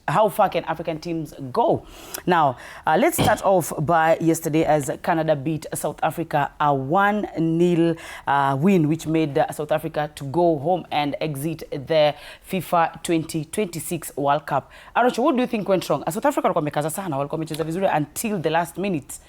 how far can African teams go? Now, let's start off by yesterday as Canada beat South Africa, a 1-0 win, which made South Africa to go home and exit the FIFA 2026 World Cup. Arocho, what do you think went wrong? South Africa walikuwa wamekaza sana, walikuwa wamecheza vizuri until the last minute.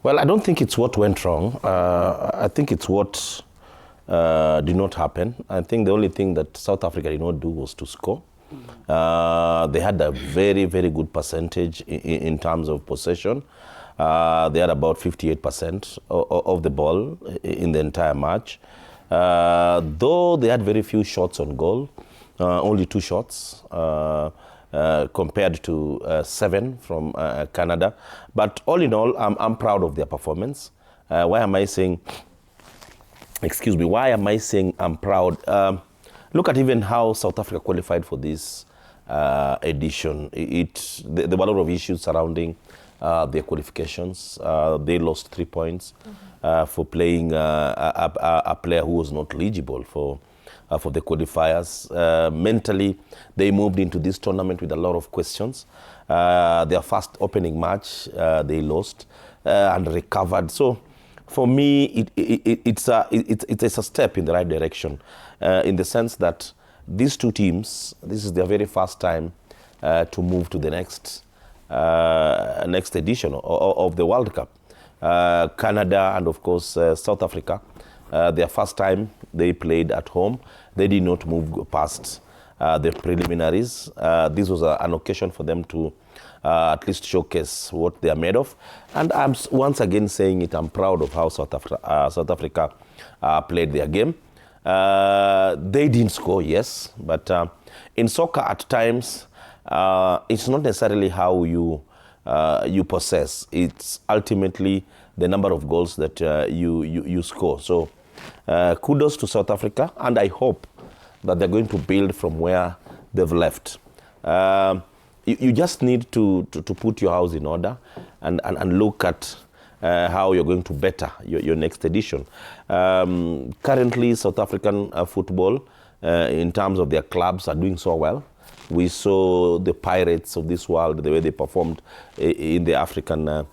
Well, I don't think it's what went wrong. I think it's what did not happen. I think the only thing that South Africa did not do was to score. They had a very, very good percentage in terms of possession. They had about 58% of the ball in the entire match. Though they had very few shots on goal, only 2 shots. Compared to 7 from Canada. But all in all, I'm proud of their performance. Why am I saying I'm proud? Look at even how South Africa qualified for this edition. There were a lot of issues surrounding their qualifications. They lost 3 points for playing a player who was not eligible for the qualifiers. Mentally, they moved into this tournament with a lot of questions. Their first opening match, they lost and recovered. So, for me, it's a step in the right direction, in the sense that these 2 teams, this is their very first time to move to the next edition of the World Cup. Canada and, of course, South Africa. Their first time they played at home, they did not move past the preliminaries. This was an occasion for them to at least showcase what they are made of. And I'm once again saying it, I'm proud of how South Africa played their game. They didn't score, yes, but in soccer at times, it's not necessarily how you possess. It's ultimately the number of goals that you score. So kudos to South Africa, and I hope that they're going to build from where they've left. You just need to put your house in order and look at how you're going to better your next edition. Currently, South African football, in terms of their clubs, are doing so well. We saw the Pirates of this world, the way they performed in the African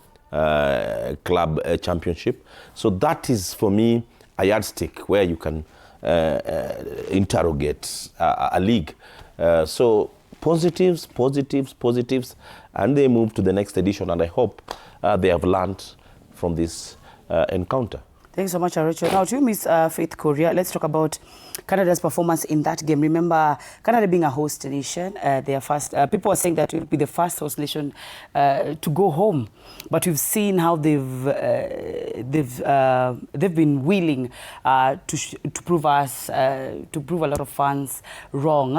Club Championship. So that is, for me, a yardstick where you can interrogate a league. So positives, and they move to the next edition, and I hope they have learned from this encounter. Thanks so much, Arocho. Now, to you, Miss Faith Korea, let's talk about Canada's performance in that game. Remember, Canada being a host nation, their first, people are saying that it will be the first host nation to go home. But we've seen how they've been willing to prove a lot of fans wrong.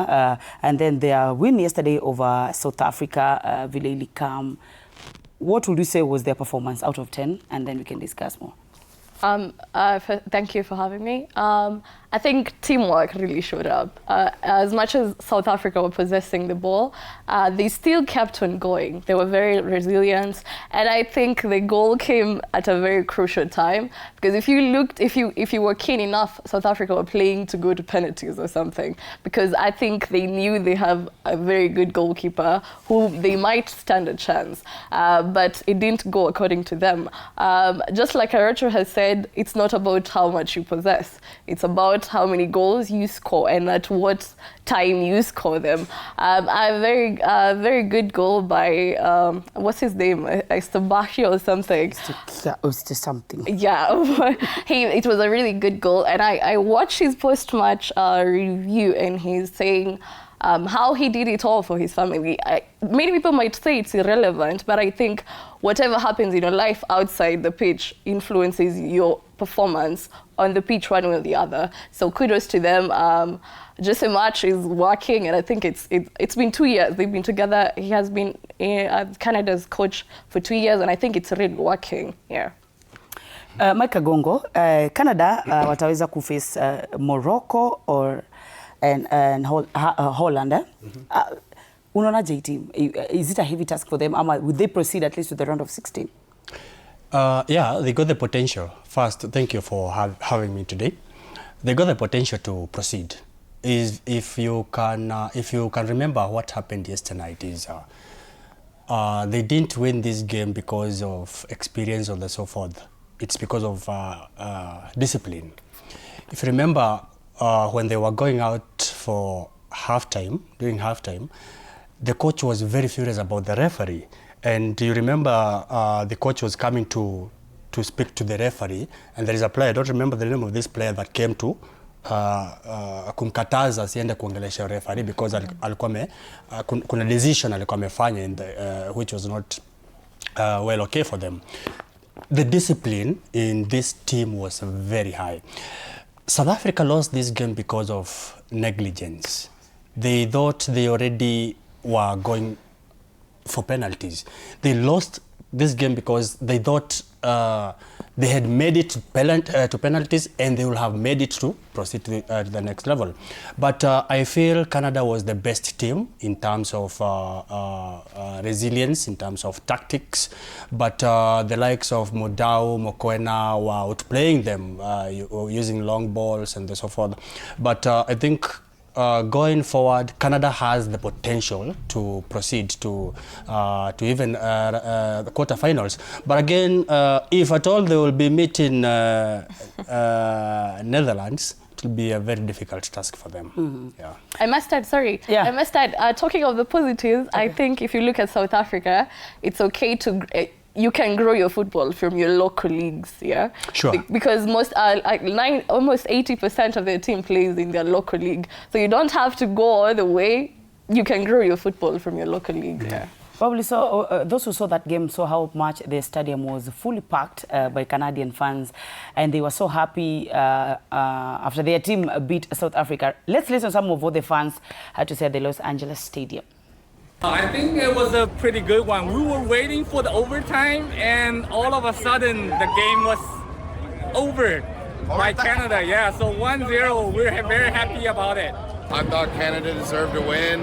And then their win yesterday over South Africa, Villali Kam. What would you say was their performance out of 10? And then we can discuss more. Thank you for having me. I think teamwork really showed up. As much as South Africa were possessing the ball, they still kept on going. They were very resilient, and I think the goal came at a very crucial time, because if you were keen enough, South Africa were playing to go to penalties or something, because I think they knew they have a very good goalkeeper who they might stand a chance, but it didn't go according to them. Just like Arocho has said, it's not about how much you possess. It's about how many goals you score and at what time you score them. A very good goal by, what's his name? Estebashi or something. Yeah, it was a really good goal. And I watched his post-match review, and he's saying how he did it all for his family. Many people might say it's irrelevant, but I think whatever happens in your life outside the pitch influences your performance on the pitch one way or the other. So kudos to them. Jesse March is working, and I think it's been 2 years. They've been together. He has been Canada's coach for 2 years, and I think it's really working. Yeah. Mike Kagongo, Canada wataweza kuface Morocco and Holland. Unaona team, is it a heavy task for them? Would they proceed at least to the round of 16? Yeah, they got the potential. First, thank you for having me today. They got the potential to proceed. is if you can remember what happened yesterday night is they didn't win this game because of experience and so forth. It's because of discipline. If you remember, when they were going out for halftime, during halftime, the coach was very furious about the referee. And you remember the coach was coming to speak to the referee, and there is a player, I don't remember the name of this player, that came to kumkataza asiende kuongelesha referee because alikuwa kuna decision alikuwa amefanya which was not well okay for them. The discipline in this team was very high. South Africa lost this game because of negligence. They thought they already were going for penalties. They lost this game because they thought they had made it to penalties, and they will have made it to proceed to the next level. But I feel Canada was the best team in terms of resilience, in terms of tactics. But the likes of Modao, Mokoena were outplaying them using long balls and so forth. But I think going forward, Canada has the potential to proceed to even the quarterfinals. But again, if at all they will be meeting Netherlands, it will be a very difficult task for them. Mm-hmm. Yeah. I must add, talking of the positives, okay. I think if you look at South Africa, it's okay to you can grow your football from your local leagues, yeah? Sure. Because almost 80% of their team plays in their local league. So you don't have to go all the way. You can grow your football from your local league. Yeah. Probably so. Those who saw that game saw how much the stadium was fully packed by Canadian fans, and they were so happy after their team beat South Africa. Let's listen to some of what the fans had to say at the Los Angeles Stadium. I think it was a pretty good one. We were waiting for the overtime, and all of a sudden the game was over by Canada. Yeah, so 1-0. We're very happy about it. I thought Canada deserved to win.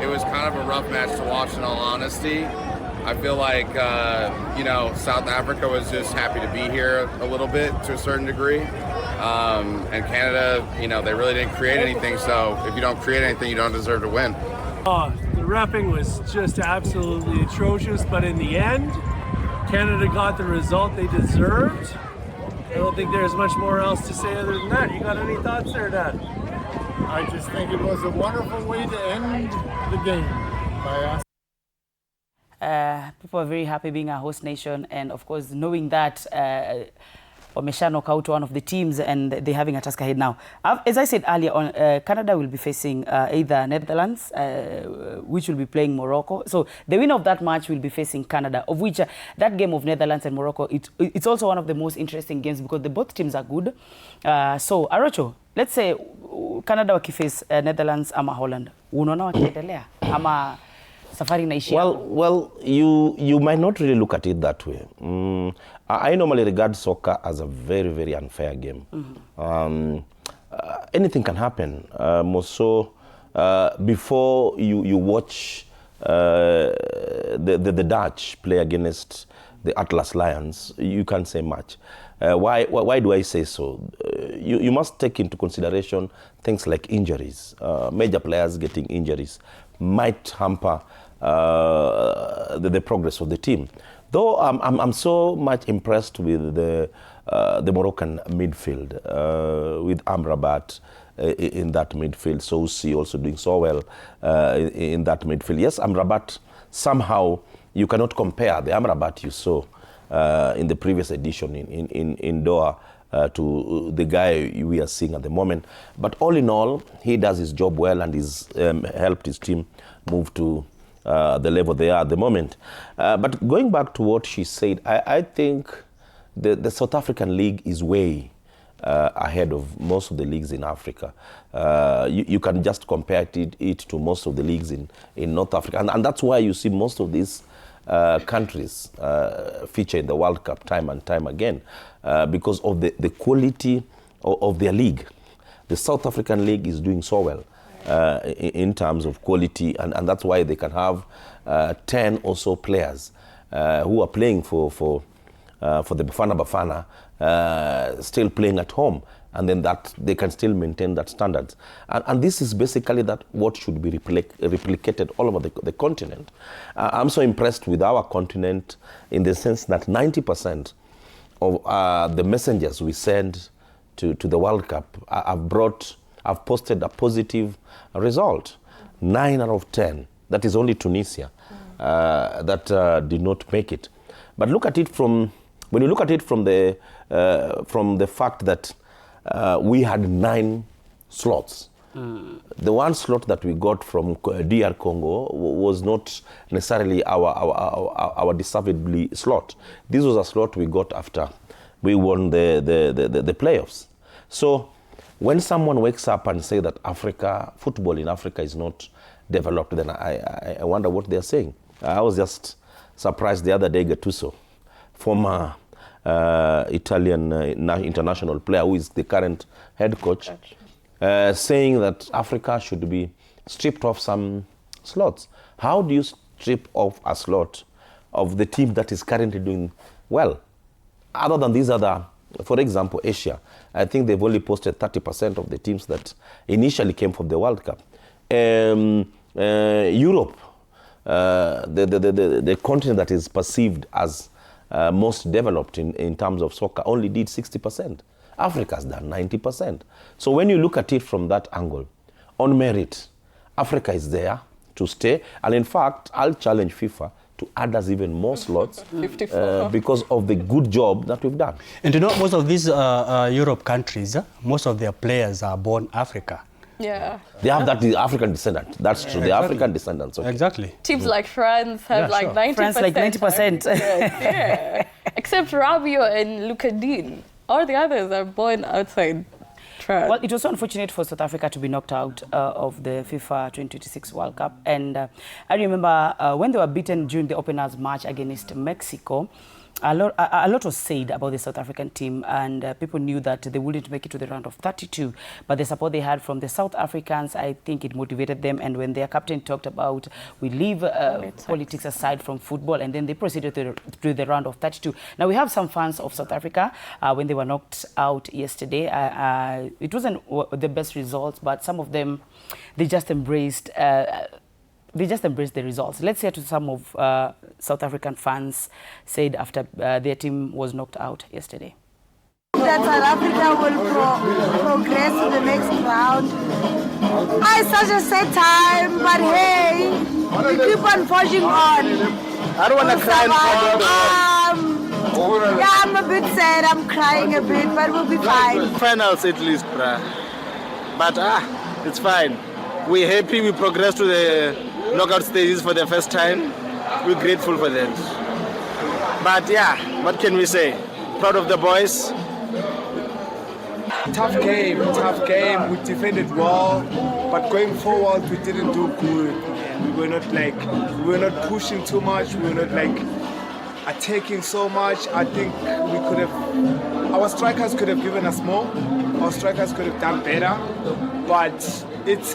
It was kind of a rough match to watch, in all honesty. I feel like, South Africa was just happy to be here a little bit to a certain degree. And Canada, they really didn't create anything. So if you don't create anything, you don't deserve to win. The reffing was just absolutely atrocious, but in the end, Canada got the result they deserved. I don't think there's much more else to say other than that. You got any thoughts there, Dad? I just think it was a wonderful way to end the game by us. People are very happy being a host nation, and of course knowing that Wamesha knock out one of the teams and they're having a task ahead now. As I said earlier on, Canada will be facing either Netherlands, which will be playing Morocco. So the winner of that match will be facing Canada, of which that game of Netherlands and Morocco, it's also one of the most interesting games because both teams are good. So Arocho, let's say Canada wakiface Netherlands ama Holland. Unaona wakiendelea ama safari inaishia? Well, you might not really look at it that way. I normally regard soccer as a very, very unfair game. Mm-hmm. Anything can happen. Before you watch the Dutch play against the Atlas Lions, you can't say much. Why do I say so? You must take into consideration things like injuries. Major players getting injuries might hamper the progress of the team. Though I'm so much impressed with the Moroccan midfield, with Amrabat in that midfield, Sousi also doing so well in that midfield. Yes, Amrabat, somehow you cannot compare the Amrabat you saw in the previous edition in Doha to the guy we are seeing at the moment. But all in all, he does his job well and he's helped his team move to the level they are at the moment. But going back to what she said, I think the South African league is way ahead of most of the leagues in Africa. You can just compare it to most of the leagues in North Africa. And that's why you see most of these countries feature in the World Cup time and time again because of the quality of their league. The South African league is doing so well in terms of quality, and that's why they can have 10 or so players who are playing for the Bafana Bafana still playing at home and then that they can still maintain that standards. And this is basically that what should be replicated all over the continent. I'm so impressed with our continent in the sense that 90% of the messengers we send to the World Cup have posted a positive result. 9 out of 10. That is only Tunisia that did not make it. But look at it when you look at it from the fact that we had 9 slots. The one slot that we got from DR Congo was not necessarily our deservedly slot. This was a slot we got after we won the playoffs. So when someone wakes up and say that football in Africa is not developed, then I wonder what they're saying. I was just surprised the other day, Gattuso, former Italian international player who is the current head coach, saying that Africa should be stripped of some slots. How do you strip off a slot of the team that is currently doing well? Other than these other, for example, Asia, I think they've only posted 30% of the teams that initially came from the World Cup. Europe, the continent that is perceived as most developed in terms of soccer, only did 60%. Africa's done 90%. So when you look at it from that angle, on merit, Africa is there to stay. And in fact, I'll challenge FIFA to add us even more slots because of the good job that we've done. And you know, most of these Europe countries, most of their players are born Africa. Yeah. They have that African descendant. That's true. The African descendants. Okay. Exactly. Teams like France have like 90%. France like 90%. Yeah. Except Rabiot and Luka Dean. All the others are born outside France. Well, it was so unfortunate for South Africa to be knocked out of the FIFA 2026 World Cup. And I remember when they were beaten during the openers match against Mexico, a lot was said about the South African team, and people knew that they wouldn't make it to the round of 32. But the support they had from the South Africans, I think it motivated them. And when their captain talked about, we leave politics aside from football, and then they proceeded to the round of 32. Now, we have some fans of South Africa when they were knocked out yesterday. It wasn't the best results, but some of them, they just embraced the results. Let's hear to some of South African fans said after their team was knocked out yesterday. That South Africa will progress to the next round. It's such a sad time, but hey, we keep on forging on. I don't want to cry yeah, I'm a bit sad, I'm crying a bit, but we'll be fine. Finals at least, bruh. But it's fine. We're happy we progressed to the knockout stages for the first time. We're grateful for that. But yeah, what can we say? Proud of the boys. Tough game. We defended well, but going forward we didn't do good. We were not pushing too much. We were not attacking so much. I think we could have. Our strikers could have given us more. Our strikers could have done better, but. It's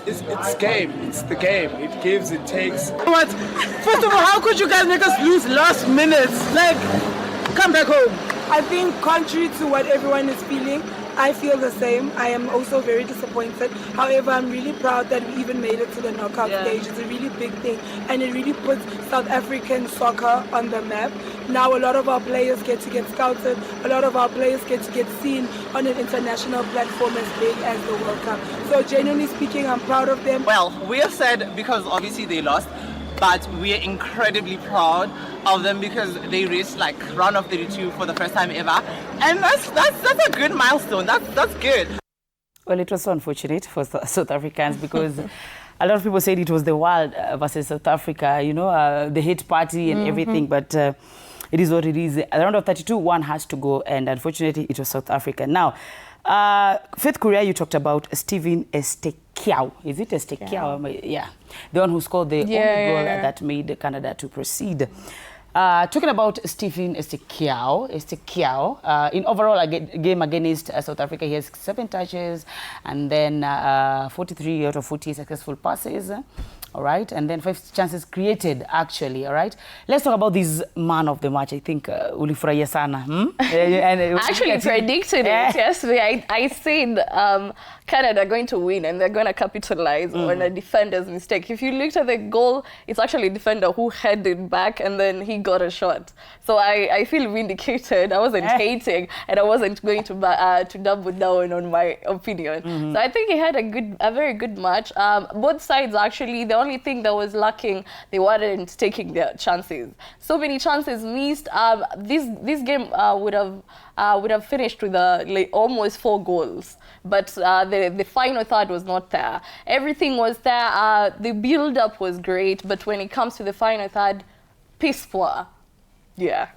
game. It's the game. It gives, it takes. What? First of all, how could you guys make us lose last minute? Come back home. I think contrary to what everyone is feeling, I feel the same. I am also very disappointed. However, I'm really proud that we even made it to the knockout stage. It's a really big thing, and it really puts South African soccer on the map. Now a lot of our players get to get scouted. A lot of our players get to get seen on an international platform as big as the World Cup. So genuinely speaking, I'm proud of them. Well, we are sad because obviously they lost, but we are incredibly proud of them because they reached round of 32 for the first time ever, and that's a good milestone. That's good. Well, it was so unfortunate for South Africans because a lot of people said it was the world versus South Africa, the hate party and everything, but it is what it is. At the round of 32, one has to go, and unfortunately, it was South Africa. Now, Faith Korea, you talked about Steven Estekiao. Is it Estekiao? Yeah. The one who scored the only goal that made Canada to proceed. Talking about Steven Estekiao, in overall a game against South Africa, he has 7 touches and then 43 out of 40 successful passes. all right, and then 5 chances created actually, all right. Let's talk about this man of the match. I think ulifurahia sana. Actually predicted it yesterday. I said Canada are going to win and they're going to capitalize on a defender's mistake. If you looked at the goal, it's actually a defender who headed back and then he got a shot. So I feel vindicated. I wasn't hating and I wasn't going to double down on my opinion. So I think he had a very good match. Both sides actually, the only thing that was lacking, they weren't taking their chances. So many chances missed. This game would have finished with almost 4 goals, but the final third was not there. Everything was there. The build-up was great, but when it comes to the final third, piss poor. Yeah.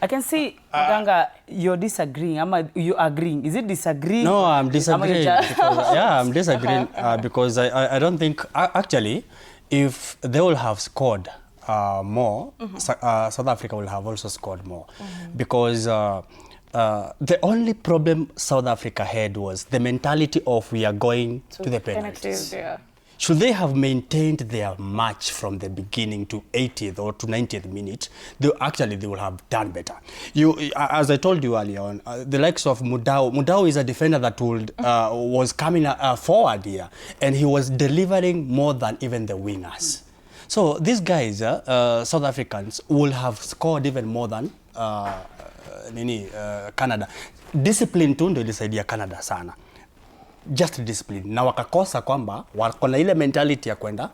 I can see, Ganga, you're disagreeing. Am you agreeing? Is it disagreeing? No, I'm disagreeing. I'm disagreeing because I don't think, actually, if they will have scored more, South Africa will have also scored more. Because the only problem South Africa had was the mentality of we are going to the penalties. Should they have maintained their match from the beginning to 80th or to 90th minute, they will have done better. As I told you earlier on, the likes of Mudau is a defender that was coming forward here, and he was delivering more than even the wingers. So these guys, South Africans, will have scored even more than Canada. Discipline tu ndio ilisaidia Canada sana. Just discipline. Na wakakosa kwamba wako na ile mentality ya kwenda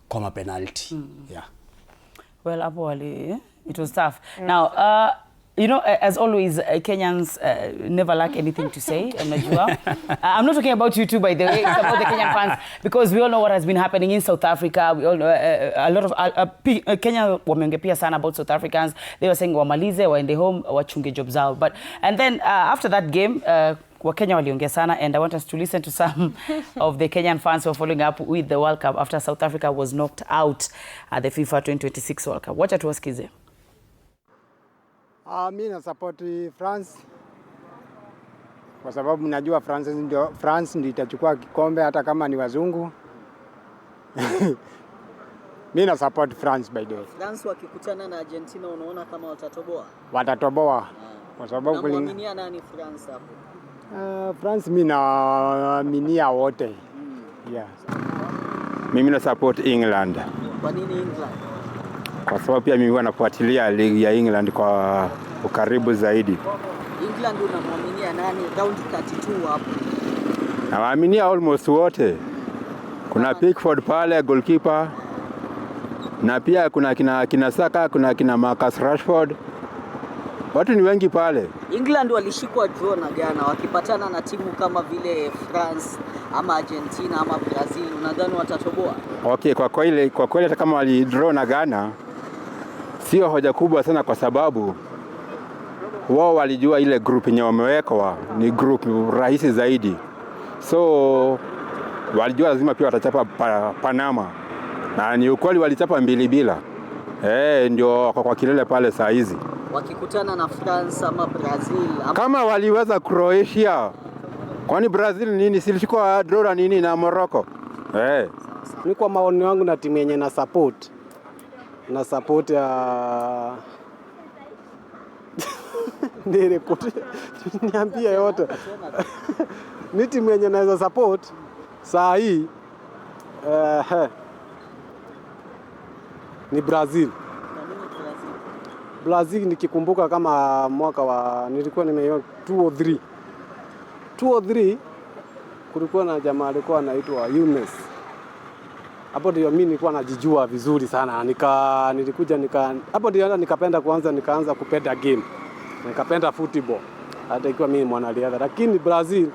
kwa penalty. Yeah. Well, Abuali, it was tough. Now, you know, as always, Kenyans never lack anything to say. I'm not talking about you too, by the way. It's about the Kenyan fans, because we all know what has been happening in South Africa. We all know a lot of Kenya wameongea sana about South Africans. They were saying wamalize, waende home, wachunge jobs out. And then after that game, Wakenya waliongea sana, and I want us to listen to some of the Kenyan fans who are following up with the World Cup after South Africa was knocked out at the FIFA 2026 World Cup. Wacha tuwasikize. Mimi na support France kwa sababu najua France ndio itachukua kikombe hata kama ni wazungu. Mimi na support France by the way. France wakikutana na Argentina unaona kama watatoboa? Watatoboa. Kwa sababu kulingana nani France hapo? France mimi naaminia wote. Yeah. Mimi na support England. Kwa nini England? Kwa sababu pia mimi huwa nafuatilia ligi ya England kwa ukaribu zaidi. England unamwaminia nani round 32 hapo? Nawaaminia almost wote. Kuna Pickford pale goalkeeper. Na pia kuna kina Saka, kuna kina Marcus Rashford. Watu ni wengi pale. England walishikwa draw na Ghana, wakipatana na timu kama vile France ama Argentina ama Brazil, unadhani watatoboa? Okay, kwa kweli hata kama walidraw na Ghana sio hoja kubwa sana, kwa sababu wao walijua ile group yenye wamewekwa ni group rahisi zaidi. So walijua lazima pia watachapa Panama. Na ni ukweli walichapa 2-2. Ndio kwa kilele pale saa hizi. Wakikutana na France ama Brazil kama waliweza Croatia, kwani Brazil nini silishikwa draw nini na Morocco? Ni kwa maoni yangu na timu yenye na support ya ndio niambia yote. Ni timu yenye naweza support saa hii ni Brazil. Brazil nikikumbuka kama mwaka wa nilikuwa nimeiona 203 kulikuwa na jamaa alikuwa anaitwa Younes. Hapo ndio mimi nilikuwa najijua vizuri sana. Hapo ndio nikapenda nikaanza kupenda game. Nikapenda football. Hata ikiwa mimi mwanariadha, lakini Brazil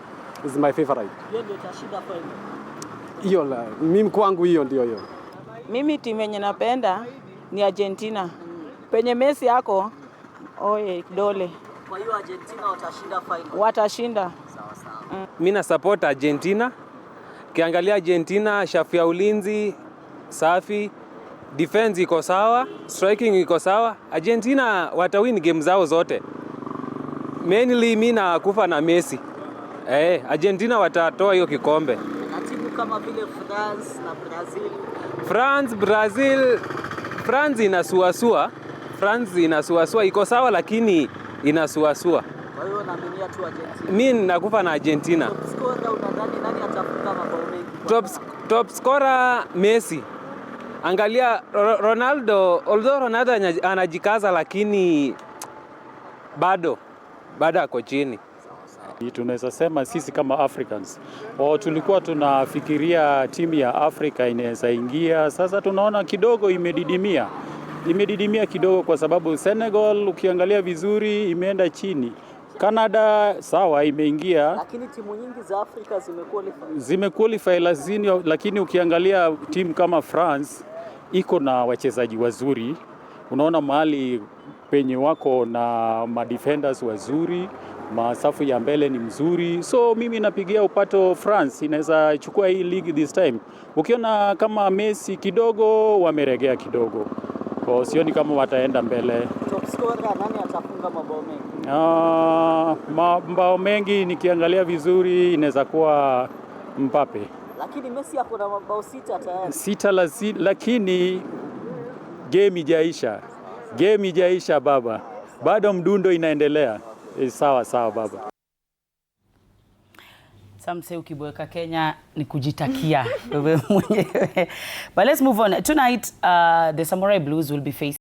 is my favorite. Hiyo ndio tashinda final. Hiyo mimi kwangu hiyo ndio hiyo. Mimi timu yenye napenda ni Argentina. Penye Messi yako, dole. Kwa hiyo Argentina watashinda final. Watashinda. Sawa sawa. Mimi na support Argentina. Kiangalia Argentina, shafu ya ulinzi safi, defense iko sawa, striking iko sawa. Argentina watawin game zao zote. Mainly mimi na kufa na Messi. Argentina watatoa hiyo kikombe. Na timu kama vile France na Brazil. France, Brazil, France inasuasua. France inasuasua, iko sawa lakini inasuasua. Kwa hiyo naaminia tu Argentina. Mimi nakufa na Argentina. Top scorer unadhani nani atafunga mabao mengi? Top scorer Messi. Angalia Ronaldo, although Ronaldo anajikaza lakini bado ako chini. Tunaweza sema sisi kama Africans tulikuwa tunafikiria timu ya Afrika inaweza ingia. Sasa tunaona kidogo imedidimia kidogo, kwa sababu Senegal ukiangalia vizuri imeenda chini. Canada sawa imeingia, lakini timu nyingi za Afrika zimequalify lakini ukiangalia timu kama France iko na wachezaji wazuri. Unaona mahali penye wako na madefenders wazuri, masafu ya mbele ni mzuri. So mimi napigia upato France inaweza chukua hii league this time. Ukiona kama Messi kidogo wameregea kidogo, kwa sioni kama wataenda mbele. Top scorer nani atafunga mabao mengi? Mabao mengi nikiangalia vizuri inaweza kuwa Mbappe. Lakini Messi ako na mabao 6 tayari. Lakini game ijaisha baba. Bado mdundo inaendelea. Sawa baba. Samse ukiboeka Kenya ni kujitakia wewe mwenyewe. But let's move on. Tonight the Samurai Blues will be facing